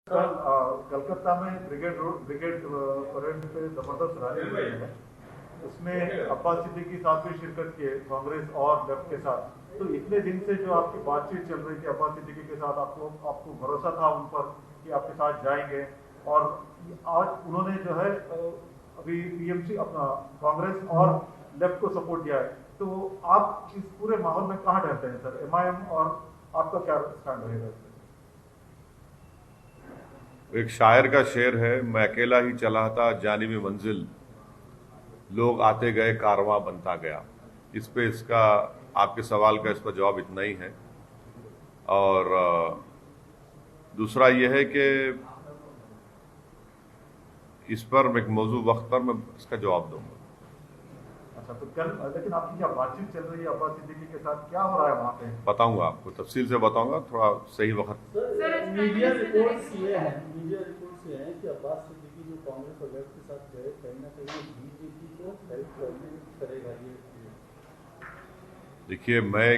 कल कलकत्ता में brigade parade पे जबरदस्त रैली हुई है। उसमें अब्बास सिद्दीकी साहब भी शिरकत किए कांग्रेस और लेफ्ट के साथ। तो इतने दिन से जो आपकी बातचीत चल रही थी अब्बास सिद्दीकी के साथ, आपको भरोसा था उन पर कि आपके साथ जाएंगे, और आज उन्होंने जो है अभी टीएमसी अपना कांग्रेस और लेफ्ट को सपोर्ट दिया है। तो आप इस पूरे माहौल में कहाँ ठहरते हैं सर? एमआईएम और आपका क्या स्टैंड रहेगा? एक शायर का शेर है, मैं अकेला ही चला था जानिबे मंजिल, लोग आते गए कारवां बनता गया। इस पे इसका आपके सवाल का इसका जवाब इतना ही है। और दूसरा यह है कि इस पर एक मौजू वक्त पर मैं इसका जवाब दूंगा। अच्छा, तो कल लेकिन आपकी क्या बातचीत चल रही है अब्बास सिद्दीकी के साथ? क्या हो रहा है वहाँ पे? बताऊंगा आपको, तफसील से बताऊंगा थोड़ा सही वक्त। मीडिया रिपोर्ट्स ये हैं कि अब्बास सिद्दीकी जो कांग्रेस और लेफ्ट के साथ गए, कहीं ना कहीं बीजेपी को हेल्प करेगा ये। देखिए, मैं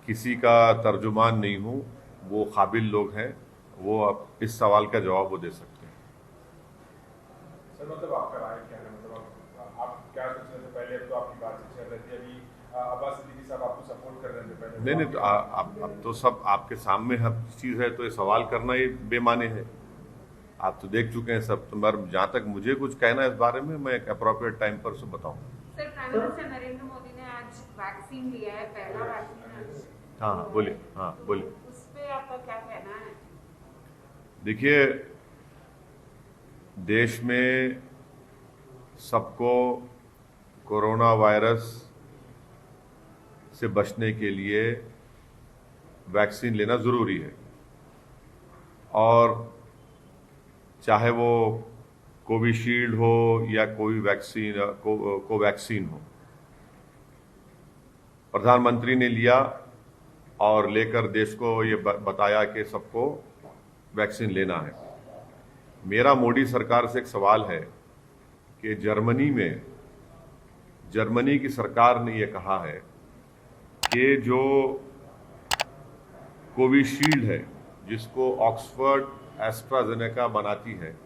किसी का तर्जुमान नहीं हूं, वो काबिल लोग हैं, वो अब इस सवाल का जवाब वो दे सकते हैं। सर, मतलब आपका राय क्या है? मतलब आप क्या सोच रहे थे पहले? अब तो आपकी बातचीत चल रही थी, अभी अब्बास सिद्दीकी साहब आपको सपोर्ट कर रहे थे पहले। नहीं, तो अब तो सब आपके सामने हर चीज है, तो ये सवाल करना ये बेमाने है। आप तो देख चुके हैं सब। तो जहां तक मुझे कुछ कहना है इस बारे में, मैं एक अप्रोप्रिएट टाइम पर से बताऊंगा। Sir, prime minister Narendra Modi ने आज वैक्सीन लिया है, पहला वैक्सीन। हाँ बोलिए, हाँ बोलिए। उस पे आपका क्या कहना है? देखिए, देश में सबको कोरोना वायरस से बचने के लिए वैक्सीन लेना जरूरी है, और चाहे वो कोविशील्ड हो या कोई वैक्सीन कोवैक्सीन हो। प्रधानमंत्री ने लिया और लेकर देश को ये बताया कि सबको वैक्सीन लेना है। मेरा मोदी सरकार से एक सवाल है कि जर्मनी की सरकार ने यह कहा है कि जो कोविशील्ड है, जिसको ऑक्सफोर्ड एस्ट्राजेनेका बनाती है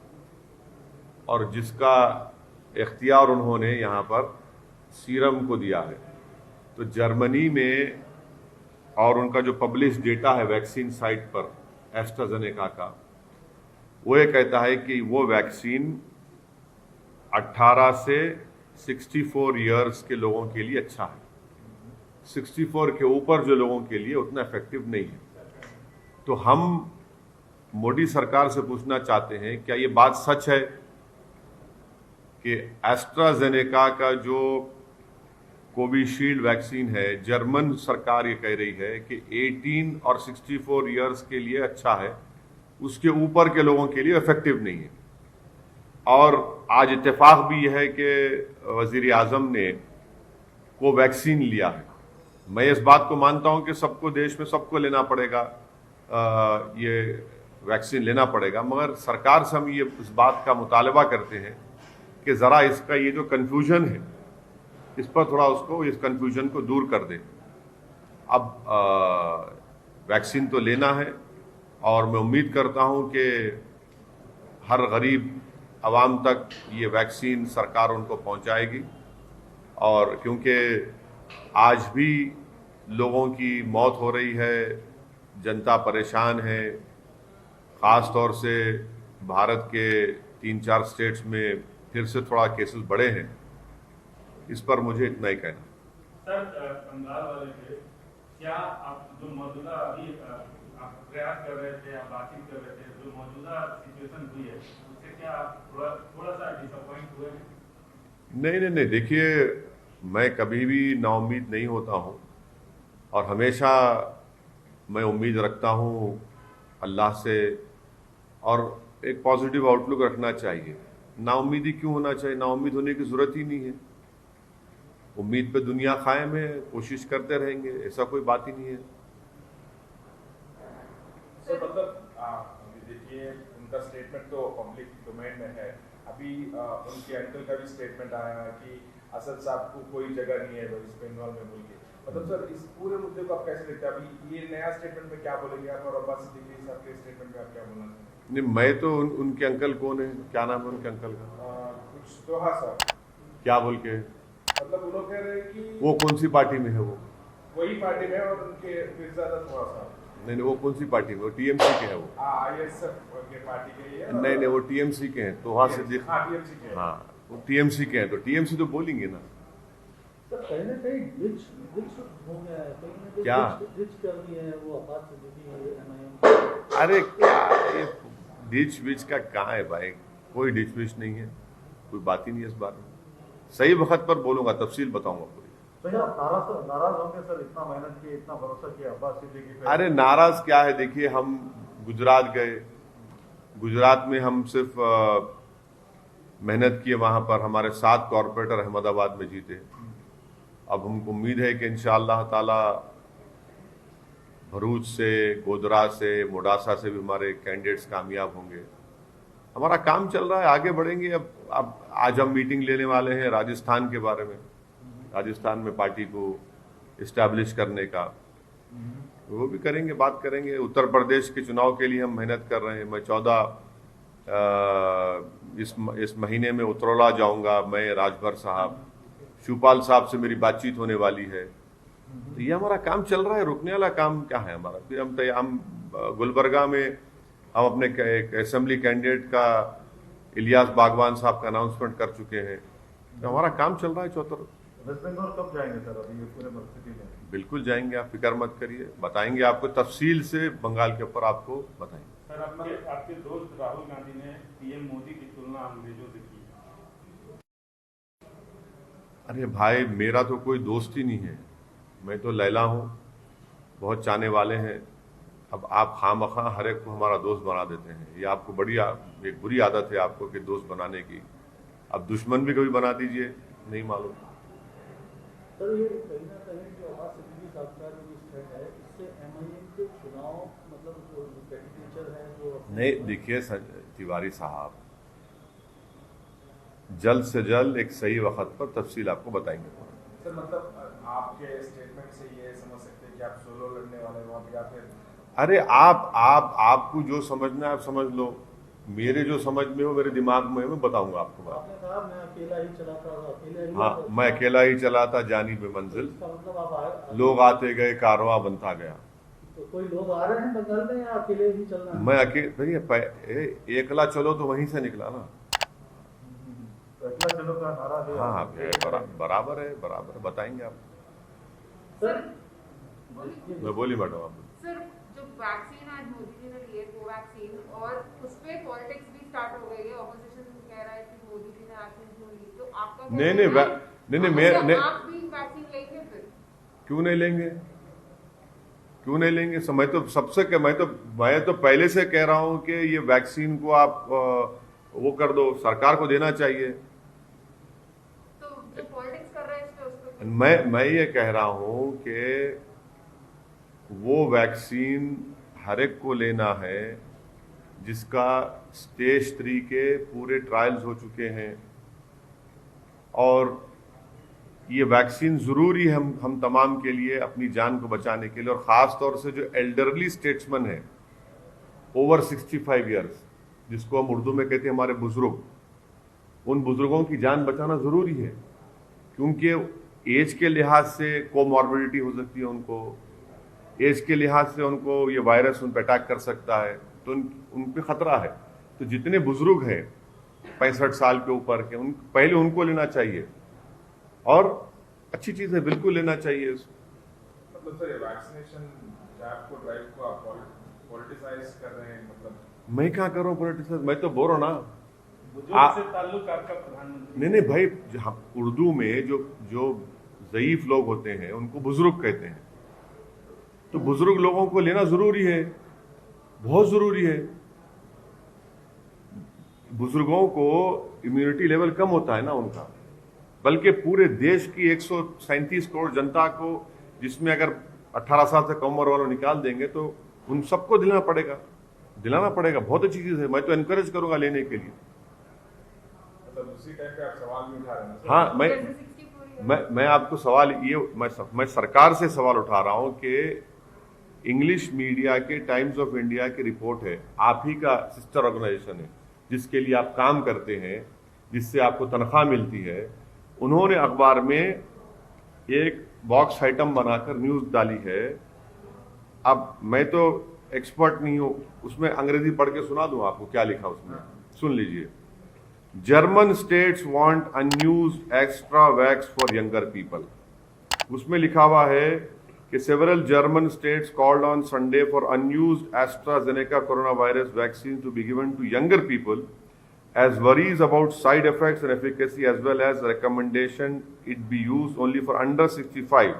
और जिसका इख्तियार उन्होंने यहाँ पर सीरम को दिया है, तो जर्मनी में और उनका जो पब्लिश डेटा है वैक्सीन साइट पर एस्ट्राजेनेका का, वो ये कहता है कि वो वैक्सीन 18 से 64 ईयर्स के लोगों के लिए अच्छा है। 64 के ऊपर जो लोगों के लिए उतना इफेक्टिव नहीं है। तो हम मोदी सरकार से पूछना चाहते हैं, क्या ये बात सच है कि एस्ट्राजेनेका का जो कोविशील्ड वैक्सीन है, जर्मन सरकार ये कह रही है कि 18 और 64 ईयर्स के लिए अच्छा है, उसके ऊपर के लोगों के लिए इफेक्टिव नहीं है। और आज इत्तेफाक भी यह है कि वजीर आजम ने कोवैक्सीन लिया है। मैं इस बात को मानता हूं कि सबको, देश में सबको लेना पड़ेगा, ये वैक्सीन लेना पड़ेगा, मगर सरकार से हम ये इस बात का मुतालबा करते हैं कि ज़रा इसका ये जो कन्फ्यूजन है, इस पर थोड़ा उसको, इस कन्फ्यूजन को दूर कर दें। अब वैक्सीन तो लेना है, और मैं उम्मीद करता हूं कि हर गरीब आवाम तक ये वैक्सीन सरकार उनको पहुंचाएगी। और क्योंकि आज भी लोगों की मौत हो रही है, जनता परेशान है, ख़ास तौर से भारत के 3-4 स्टेट्स में फिर से थोड़ा केसेस बढ़े हैं। इस पर मुझे इतना ही कहना। सर, बंगाल वाले केस, क्या आप जो मौजूदा अभी आप प्रयास कर रहे थे, आप बातचीत कर रहे थे, जो मौजूदा सिचुएशन हुई है, उससे क्या आप थोड़ा सा डिसअपॉइंट हुए? नहीं, देखिए, मैं कभी भी नाउम्मीद नहीं होता हूँ, और हमेशा मैं उम्मीद रखता हूँ अल्लाह से, और एक पॉजिटिव आउटलुक रखना चाहिए। नाउम्मीदी क्यों होना चाहिए? नाउम्मीद होने की जरूरत ही नहीं है। उम्मीद पे दुनिया कायम है, कोशिश करते रहेंगे, ऐसा कोई बात ही नहीं है। सर, मतलब देखिए, उनका स्टेटमेंट तो पब्लिक डोमेन में है। अभी उनके अंकल का भी स्टेटमेंट आया है कि असद साहब को कोई जगह नहीं है वेस्ट बंगाल में बोल के। मतलब सर इस पूरे मुद्दे को आप कैसे देखते हैं? अभी ये नया स्टेटमेंट में क्या बोलेंगे आप, और अब्बास सिद्दीकी साहब के स्टेटमेंट में आप क्या बोलना चाहेंगे? नहीं, मैं तो उनके अंकल कौन है, क्या नाम है उनके अंकल का, कुछ दोहा साहब क्या बोल के, मतलब वो लोग कह रहे हैं कि वो कौन सी पार्टी में है वो? वही पार्टी में है, और उनके मिर्जादा दोहा साहब। नहीं नहीं, वो कौन सी पार्टी में, वो टीएमसी के है वो। ISF के पार्टी के ही है। नहीं नहीं, वो टीएमसी के हैं, तोहा सिद्दीकी। TMC के हैं। हाँ, वो टीएमसी के हैं, तो टीएमसी तो बोलेंगे ना। सर कहीं ना कहीं डिच हो गया है, कहीं ना कहीं क्या? डिच कर दिए हैं वो अब्बास सिद्दीकी MIM। अरे क्या ये डिच विच का कहाँ है भाई, कोई डिच विच नहीं है, कोई बात ही नहीं है इस बारे में। सही वक्त पर बोलूंगा, तफसील बताऊंगा पूरी। तो आप नाराज होंगे सर, इतना मेहनत किए, इतना भरोसा किया अब्बास सिद्दीकी पे। अरे नाराज क्या है, देखिए हम गुजरात गए, गुजरात में हम सिर्फ मेहनत किए, वहां पर हमारे 7 कॉरपोरेटर अहमदाबाद में जीते। अब हमको उम्मीद है कि इंशाअल्लाह ताला भरूच से, गोधरा से, मोडासा से भी हमारे कैंडिडेट्स कामयाब होंगे। हमारा काम चल रहा है, आगे बढ़ेंगे। अब आज हम मीटिंग लेने वाले हैं राजस्थान के बारे में, राजस्थान में पार्टी को इस्टेब्लिश करने का, वो भी करेंगे, बात करेंगे। उत्तर प्रदेश के चुनाव के लिए हम मेहनत कर रहे हैं। मैं 14 इस महीने में उतरौला जाऊंगा, मैं, राजभर साहब, शिवपाल साहब से मेरी बातचीत होने वाली है। तो ये हमारा काम चल रहा है, रुकने वाला काम क्या है हमारा। फिर हम गुलबर्गा में हम अपने एक असेंबली कैंडिडेट का, इलियास बागवान साहब का अनाउंसमेंट कर चुके हैं। तो हमारा काम चल रहा है। चौथर वेस्ट बंगाल कब जाएंगे सर, अभी ये पूरे परिस्थिति में? बिल्कुल जाएंगे, आप फिक्र मत करिए, बताएंगे आपको तफसील से, बंगाल के ऊपर आपको बताएंगे। सर आपके दोस्त राहुल गांधी ने पीएम मोदी की तुलना अंग्रेजों से की। अरे भाई, मेरा तो कोई दोस्त ही नहीं है, मैं तो लैला हूँ, बहुत चाहने वाले हैं। अब आप खामखा हर एक को हमारा दोस्त बना देते हैं, ये आपको एक बुरी आदत है आपको कि दोस्त बनाने की। अब दुश्मन भी कभी बना दीजिए, नहीं मालूम। सर ये कहीं ना कहीं जो अब्बास सिद्दीकी साहब का जो स्टैंड है, इससे MIM के चुनाव मतलब जो कैंडिडेचर है जो नहीं, देखिए तिवारी साहब, जल्द से जल्द एक सही वक्त पर तफसील आपको बताएंगे। सर मतलब आपके स्टेटमेंट से ये समझ सकते हैं कि आप सोलो लड़ने वाले हो, या फिर? अरे आपको जो समझना है आप समझ लो, मेरे जो समझ में हो, मेरे दिमाग में, मैं बताऊंगा आपको बात। आपने कहा मैं अकेला ही चलाता था, अकेले ही हाँ, मैं अकेला ही चला था, जानी बेमंजिल, इसका मतलब आप आए, लोग आते गए, कारवां बनता गया। तो कोई लोग आ रहे हैं बंगाल में या अकेले ही चलना है? मैं अकेले, एकला चलो तो वहीं से निकला ना। तो अगला चलो का नारा है। हाँ, बराबर है, बताएंगे आप। सर मैं बोली मैडम आप। सर जो वैक्सीन आज मोदी जी ने लिए, कोवैक्सीन, और उस पे पॉलिटिक्स भी स्टार्ट हो गई है। ऑपोजिशन कह रहा है कि मोदी जी ने वैक्सीन क्यों ली, तो आपका नहीं, आप भी वैक्सीन लेंगे फिर? क्यों नहीं लेंगे? मैं तो पहले से कह रहा हूं कि ये वैक्सीन को आप वो कर दो, सरकार को देना चाहिए। तो जो पॉलिटिक्स कर रहे हैं इस पे, मैं ये कह रहा हूं कि वो वैक्सीन हर एक को लेना है जिसका स्टेज 3 के पूरे ट्रायल्स हो चुके हैं, और ये वैक्सीन ज़रूरी है हम तमाम के लिए, अपनी जान को बचाने के लिए। और ख़ास तौर से जो एल्डरली स्टेट्समैन है, ओवर 65 ईयर्स, जिसको हम उर्दू में कहते हैं हमारे बुजुर्ग, उन बुजुर्गों की जान बचाना ज़रूरी है, क्योंकि एज के लिहाज से कोमॉर्बिडिटी हो सकती है उनको, एज के लिहाज से उनको ये वायरस उन पर अटैक कर सकता है, तो उन पे खतरा है। तो जितने बुजुर्ग हैं 65 साल के ऊपर के, पहले उनको लेना चाहिए, और अच्छी चीज़ है, बिल्कुल लेना चाहिए। मतलब सर ये वैक्सीनेशन ड्राइव को आप पॉलिटिसाइज कर रहे हैं, मतलब? मैं क्या कर रहा हूँ पॉलिटिसाइज, मैं तो बोल रहा हूँ ना। बुजुर्ग से ताल्लुक आपका प्रधानमंत्री? नहीं भाई, उर्दू में जो ज़ईफ लोग होते हैं उनको बुजुर्ग कहते हैं, तो बुजुर्ग लोगों को लेना जरूरी है, बहुत जरूरी है। बुजुर्गों को इम्यूनिटी लेवल कम होता है ना उनका, बल्कि पूरे देश की 137 करोड़ जनता को, जिसमें अगर 18 साल से कम उम्र वालों निकाल देंगे तो उन सबको दिलाना पड़ेगा। बहुत अच्छी चीज़ है, मैं तो एनकरेज करूंगा लेने के लिए। मतलब उसी टाइम पे आप सवाल भी उठा रहे हैं? हाँ, मैं जैसे 64 मैं आपको सवाल ये मैं सरकार से सवाल उठा रहा हूं कि इंग्लिश मीडिया के टाइम्स ऑफ इंडिया की रिपोर्ट है, आप ही का सिस्टर ऑर्गेनाइजेशन है जिसके लिए आप काम करते हैं, जिससे आपको तनख्वाह मिलती है, उन्होंने अखबार में एक बॉक्स आइटम बनाकर न्यूज डाली है। अब मैं तो एक्सपर्ट नहीं हूं, उसमें अंग्रेजी पढ़ के सुना दूं आपको क्या लिखा उसमें, सुन लीजिए। German states want unused extra vax for younger people. उसमें लिखा हुआ है कि several German states called on Sunday for unused AstraZeneca corona virus vaccine to be given to younger people as worries about side effects and efficacy as well as recommendation it be used only for under 65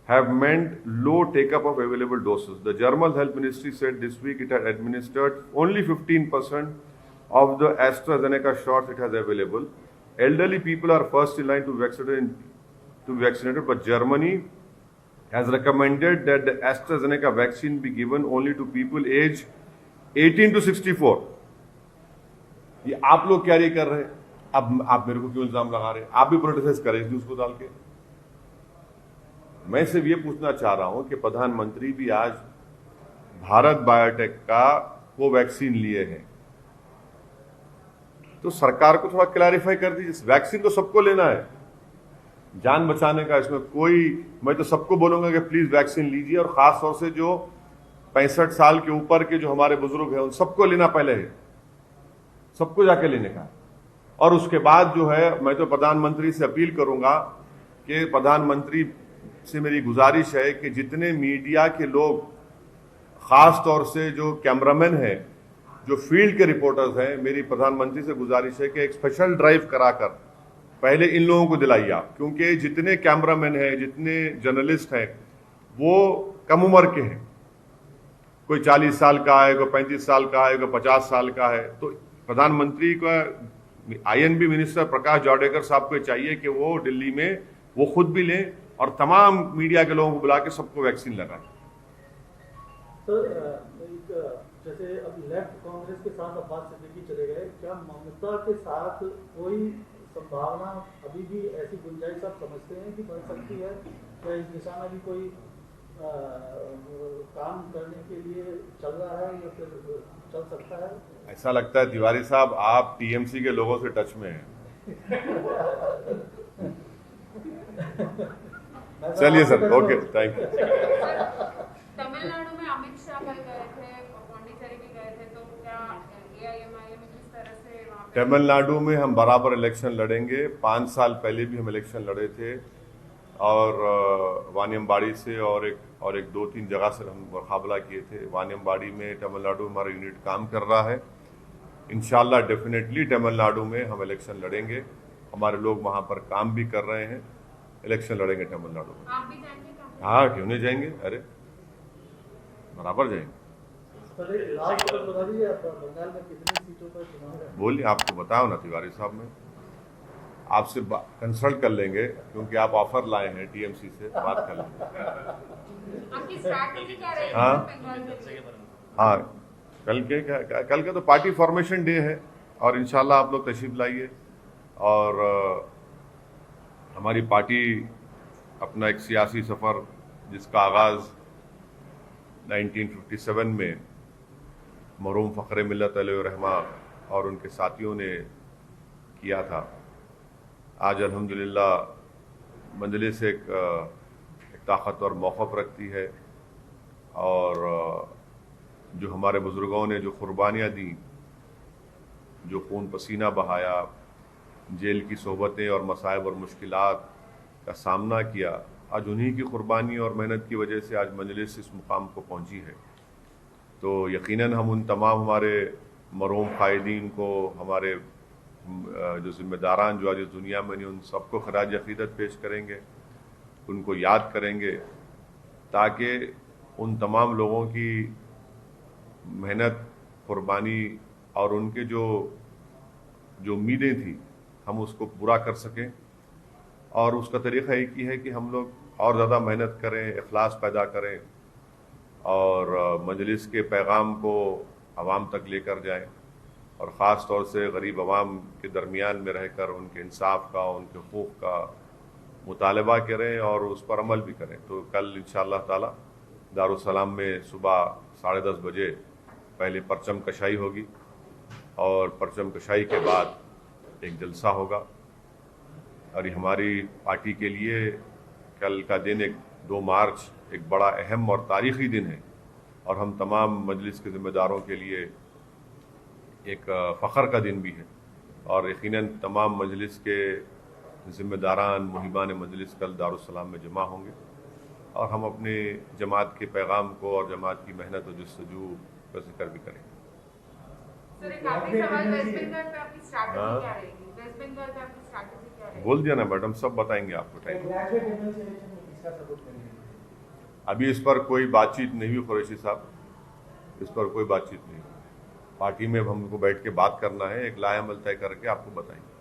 have meant low take-up of available doses. The German Health Ministry said this week it had administered only 15% of the AstraZeneca shots it has available. Elderly people are first in line to be vaccinated, but Germany has recommended that the AstraZeneca vaccine be given only to people aged 18 to 64. ये आप लोग carry कर रहे हैं, अब आप मेरे को क्यों इल्जाम लगा रहे हैं? आप भी प्रोटेस्ट करेंगे उसको डाल के। मैं सिर्फ ये पूछना चाह रहा हूं कि प्रधानमंत्री भी आज भारत बायोटेक का कोवैक्सीन लिए हैं, तो सरकार को थोड़ा क्लैरिफाई कर दीजिए। वैक्सीन तो सबको लेना है, जान बचाने का, इसमें कोई, मैं तो सबको बोलूंगा कि प्लीज वैक्सीन लीजिए, और खास तौर से जो 65 साल के ऊपर के जो हमारे बुजुर्ग हैं उन सबको लेना पहले है, सबको जाके लेने का। और उसके बाद जो है, मैं तो प्रधानमंत्री से अपील करूंगा कि प्रधानमंत्री से मेरी गुजारिश है कि जितने मीडिया के लोग, खास तौर से जो कैमरामैन हैं, जो फील्ड के रिपोर्टर्स हैं, मेरी प्रधानमंत्री से गुजारिश है कि एक स्पेशल ड्राइव कराकर पहले इन लोगों को दिलाइए आप, क्योंकि जितने कैमरामैन हैं, जितने जर्नलिस्ट हैं, वो कम उम्र के हैं। कोई 40 साल का है, कोई 35 साल का है, कोई 50 साल का है। तो प्रधानमंत्री का आईएनबी मिनिस्टर प्रकाश जावड़ेकर साहब को चाहिए कि वो दिल्ली में वो खुद भी लें और तमाम मीडिया के लोगों को बुला के सबको वैक्सीन लगाएं। सर, जैसे अब लेफ्ट कांग्रेस के साथ अब्बास सिद्दीकी चले गए, क्या ममता के साथ कोई संभावना अभी भी ऐसी गुंजाइश आप समझते हैं कि बन सकती है? क्या इस दिशा में भी कोई काम करने के लिए चल रहा है या फिर चल सकता है? ऐसा लगता है तिवारी साहब आप टीएमसी के लोगों से टच में हैं। चलिए sir, okay, thank you. Tamil Nadu में अमित शाह कल गए थे, पौंडीचेरी भी गए थे, तो क्या एआईएमआईएम किस तरह से वहां पे? तमिलनाडु में हम बराबर इलेक्शन लड़ेंगे। 5 साल पहले भी हम इलेक्शन लड़े थे, और वानियमबाड़ी से और एक 2-3 जगह से हम मुकाबला किए थे। वानियमबाड़ी में तमिलनाडु हमारा यूनिट काम कर रहा है। इंशाल्लाह डेफिनेटली तमिलनाडु में हम इलेक्शन लड़ेंगे, हमारे लोग वहां पर काम भी कर रहे हैं, इलेक्शन लड़ेंगे तमिलनाडु में। आप भी जाएंगे क्या? हाँ, क्यों नहीं जाएंगे, अरे बराबर जाएंगे। बंगाल में कितनी सीटों पर चुनाव है? बोलिए, आपको बताओ ना तिवारी साहब, में आपसे कंसल्ट कर लेंगे, क्योंकि आप ऑफर लाए हैं टीएमसी से, बात कर लेंगे। आपकी स्ट्रैटेजी क्या रहेगी बंगाल में? हाँ, कल का तो पार्टी फॉर्मेशन डे है, और इंशाल्लाह आप लोग तशरीफ लाइए। और हमारी पार्टी अपना एक सियासी सफ़र, जिसका आगाज़ 1957 में मरहूम फ़ख्र मिल्लत अलैहिर्रहमा और उनके साथियों ने किया था, आज अल्हम्दुलिल्लाह मजलिस एक ताकतवर मौक़िफ़ रखती है। और जो हमारे बुज़ुर्गों ने जो क़ुरबानियाँ दी, जो खून पसीना बहाया, जेल की सोहबतें और मसाइब और मुश्किलात का सामना किया, आज उन्हीं की क़ुरबानी और मेहनत की वजह से आज मजलिस इस मुकाम को पहुँची है। तो यकीनन हम उन तमाम हमारे मरहूम क़ायदीन को, हमारे जो ज़िम्मेदारान जो आज इस दुनिया में नहीं, उन सबको खराज अक़ीदत पेश करेंगे, उनको याद करेंगे, ताकि उन तमाम लोगों की मेहनत, क़ुरबानी और उनके जो उम्मीदें थी, हम उसको पूरा कर सकें। और उसका तरीक़ा एक ही है कि हम लोग और ज़्यादा मेहनत करें, इखलास पैदा करें, और मजलिस के पैगाम को आवाम तक लेकर जाएं, और ख़ास तौर से गरीब आवाम के दरमियान में रहकर उनके इंसाफ का, उनके हकूक़ का मुतालबा करें और उस पर अमल भी करें। तो कल इंशाअल्लाह ताला दारुस्सलाम में सुबह 10:30 बजे पहले परचम कशाई होगी और परचम कशाई के बाद एक जलसा होगा। और ये हमारी पार्टी के लिए कल का दिन 2 मार्च एक बड़ा अहम और तारीख़ी दिन है और हम तमाम मजलिस के ज़िम्मेदारों के लिए एक फ़ख्र का दिन भी है। और यकीनन तमाम मजलिस के ज़िम्मेदारान मुहिबान मजलिस कल दारुस्सलाम में जमा होंगे और हम अपने जमात के पैगाम को और जमात की मेहनत और जस्तजू का जिक्र भी करेंगे। सर, एक आखिरी सवाल, वेस्ट बंगाल पे आपकी स्ट्रैटेजी क्या रहेगी? वेस्ट बंगाल पे आपकी स्ट्रैटेजी क्या रहेगी? बोल दिया ना मैडम, सब बताएंगे आपको टाइम। अभी इस पर कोई बातचीत नहीं हुई कुरैशी साहब, इस पर कोई बातचीत नहीं। पार्टी में हमको बैठ के बात करना है, एक लाएअमल तय करके आपको बताएंगे।